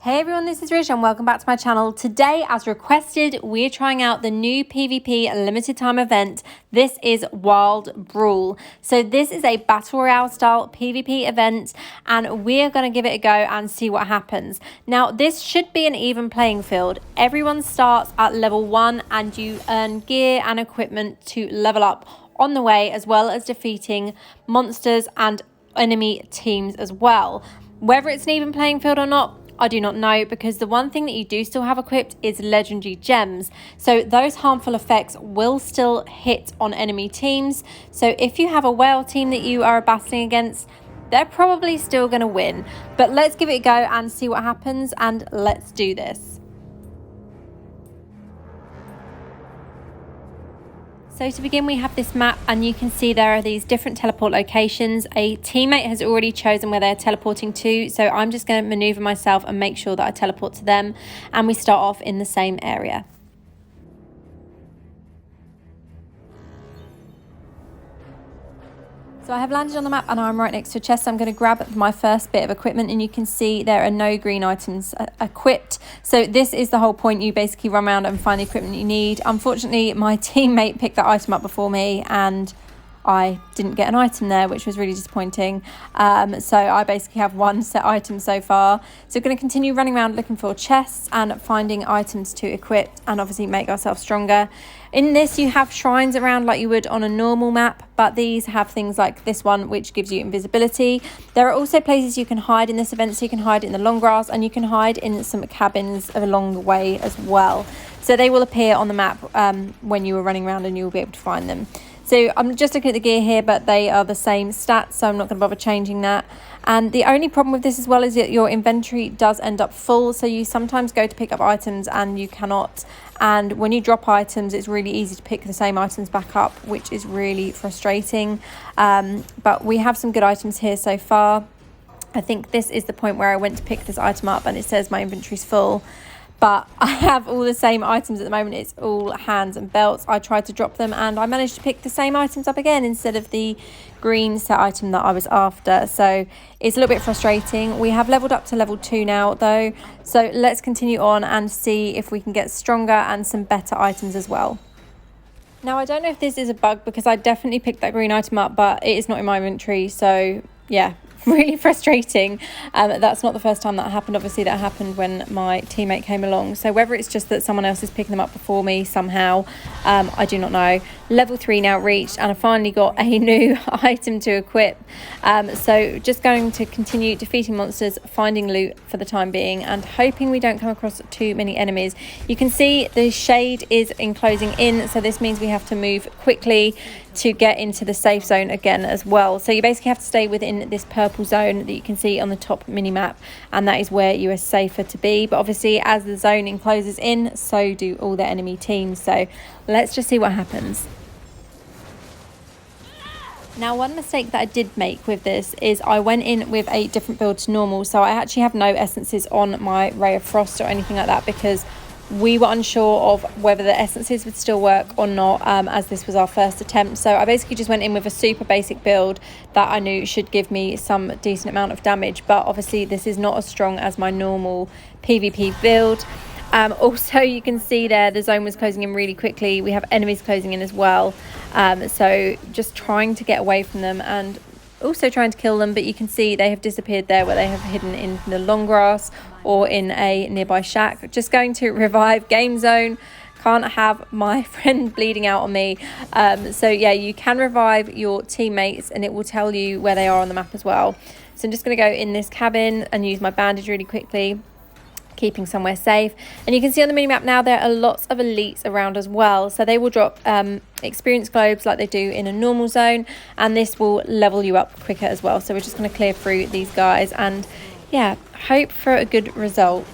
Hey everyone, this is Rish and welcome back to my channel. Today, as requested, we're trying out the new PvP limited time event. This is Wild Brawl. So this is a battle royale style PvP event and we're going to give it a go and see what happens. Now, this should be an even playing field. Everyone starts at level 1 and you earn gear and equipment to level up on the way, as well as defeating monsters and enemy teams as well. Whether it's an even playing field or not, I do not know, because the one thing that you do still have equipped is legendary gems. So those harmful effects will still hit on enemy teams. So if you have a whale team that you are battling against, they're probably still going to win. But let's give it a go and see what happens, and let's do this. So to begin, we have this map and you can see there are these different teleport locations. A teammate has already chosen where they're teleporting to, so I'm just going to maneuver myself and make sure that I teleport to them, and we start off in the same area. So I have landed on the map and I'm right next to a chest. So I'm going to grab my first bit of equipment, and you can see there are no green items equipped. So this is the whole point. You basically run around and find the equipment you need. Unfortunately, my teammate picked that item up before me and I didn't get an item there, which was really disappointing. So I basically have one set item so far. So we're going to continue running around looking for chests and finding items to equip and obviously make ourselves stronger. In this, you have shrines around like you would on a normal map, but these have things like this one, which gives you invisibility. There are also places you can hide in this event, so you can hide in the long grass and you can hide in some cabins along the way as well. So they will appear on the map when you are running around, and you will be able to find them. So I'm just looking at the gear here, but they are the same stats, so I'm not going to bother changing that. And the only problem with this as well is that your inventory does end up full, so you sometimes go to pick up items and you cannot. And when you drop items, it's really easy to pick the same items back up, which is really frustrating. But we have some good items here so far. I think this is the point where I went to pick this item up and it says my inventory's full. But I have all the same items at the moment. It's all hands and belts. I tried to drop them and I managed to pick the same items up again instead of the green set item that I was after. So it's a little bit frustrating. We have leveled up to level 2 now though. So let's continue on and see if we can get stronger and some better items as well. Now, I don't know if this is a bug because I definitely picked that green item up, but it is not in my inventory. So yeah, really frustrating. That's not the first time that happened. Obviously that happened when my teammate came along, so whether it's just that someone else is picking them up before me somehow, I do not know. Level 3 now reached and I finally got a new item to equip. So just going to continue defeating monsters, finding loot for the time being, and hoping we don't come across too many enemies. You can see the shade is enclosing in, so this means we have to move quickly to get into the safe zone again as well. So you basically have to stay within this purple zone that you can see on the top mini map, and that is where you are safer to be. But obviously as the zone encloses in, so do all the enemy teams. So let's just see what happens. Now, one mistake that I did make with this is I went in with a different build to normal. So I actually have no essences on my Ray of Frost or anything like that, because we were unsure of whether the essences would still work or not, as this was our first attempt. So I basically just went in with a super basic build that I knew should give me some decent amount of damage, but obviously this is not as strong as my normal PvP build. Also, you can see there the zone was closing in really quickly. We have enemies closing in as well, so just trying to get away from them and also trying to kill them. But you can see they have disappeared there, where they have hidden in the long grass or in a nearby shack. Just going to revive game zone. Can't have my friend bleeding out on me. So yeah, you can revive your teammates and it will tell you where they are on the map as well. So I'm just going to go in this cabin and use my bandage really quickly, keeping somewhere safe. And you can see on the minimap now there are lots of elites around as well, so they will drop experience globes like they do in a normal zone, and this will level you up quicker as well. So we're just going to clear through these guys and yeah, hope for a good result.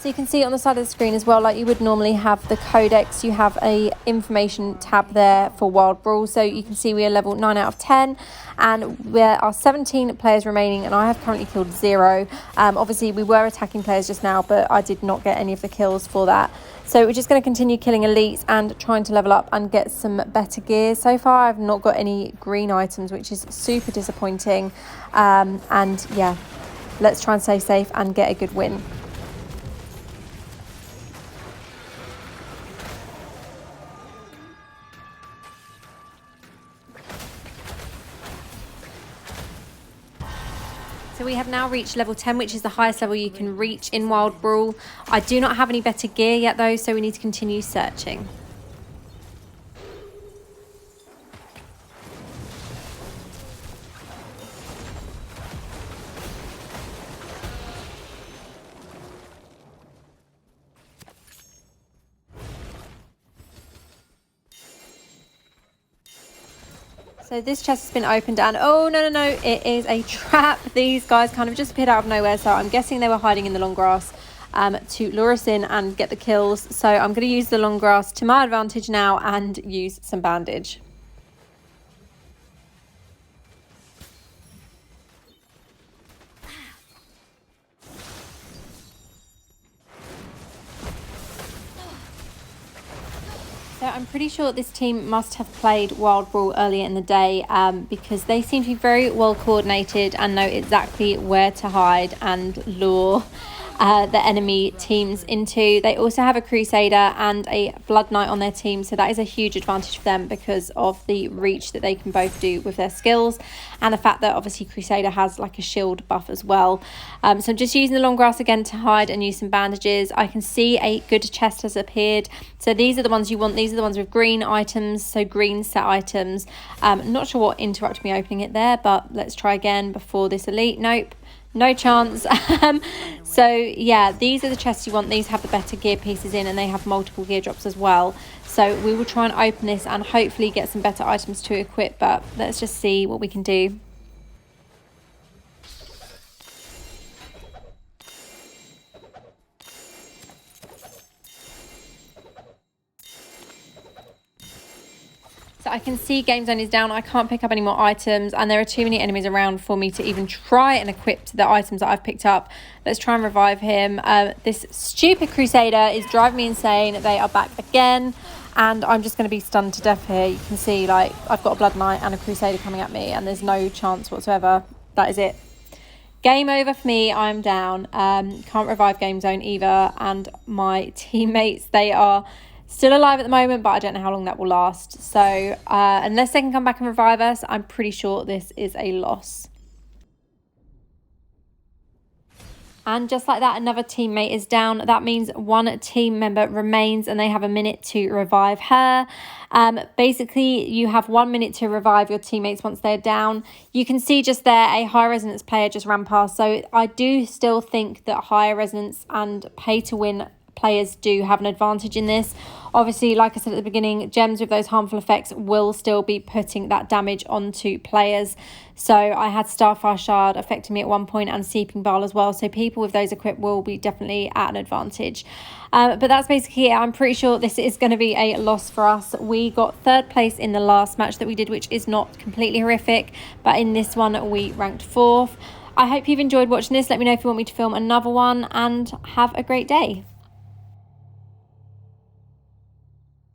So you can see on the side of the screen as well, like you would normally have the codex, you have a information tab there for Wild Brawl. So you can see we are level 9 out of 10 and there are 17 players remaining and I have currently killed 0. Obviously we were attacking players just now, but I did not get any of the kills for that. So we're just going to continue killing elites and trying to level up and get some better gear. So far I've not got any green items, which is super disappointing. And yeah, let's try and stay safe and get a good win. So we have now reached level 10, which is the highest level you can reach in Wild Brawl. I do not have any better gear yet though, so we need to continue searching. So this chest has been opened and oh no, it is a trap. These guys kind of just appeared out of nowhere, so I'm guessing they were hiding in the long grass to lure us in and get the kills. So I'm going to use the long grass to my advantage now and use some bandage. So I'm pretty sure this team must have played Wild Brawl earlier in the day because they seem to be very well coordinated and know exactly where to hide and lure the enemy teams into. They also have a Crusader and a Blood Knight on their team, so that is a huge advantage for them because of the reach that they can both do with their skills and the fact that obviously Crusader has like a shield buff as well. So I'm just using the long grass again to hide and use some bandages. I can see a good chest has appeared, so these are the ones you want. These are the ones with green items, so green set items. Not sure what interrupted me opening it there, but let's try again before this elite. Nope, no chance. So yeah, these are the chests you want. These have the better gear pieces in and they have multiple gear drops as well. So we will try and open this and hopefully get some better items to equip, but let's just see what we can do. So I can see game zone is down. I can't pick up any more items and there are too many enemies around for me to even try and equip the items that I've picked up. Let's try and revive him. This stupid Crusader is driving me insane. They are back again and I'm just going to be stunned to death here. You can see like I've got a Blood Knight and a Crusader coming at me and there's no chance whatsoever. That is it. Game over for me. I'm down. Can't revive game zone either, and my teammates, they are still alive at the moment, but I don't know how long that will last. So unless they can come back and revive us, I'm pretty sure this is a loss. And just like that, another teammate is down. That means one team member remains and they have a minute to revive her. Basically, you have 1 minute to revive your teammates once they're down. You can see just there a high resonance player just ran past. So I do still think that higher resonance and pay to win players do have an advantage in this. Obviously, like I said at the beginning, gems with those harmful effects will still be putting that damage onto players. So I had Starfire Shard affecting me at one point and Seeping Bowl as well. So people with those equipped will be definitely at an advantage. But that's basically it. I'm pretty sure this is going to be a loss for us. We got 3rd place in the last match that we did, which is not completely horrific. But in this one, we ranked 4th. I hope you've enjoyed watching this. Let me know if you want me to film another one and have a great day.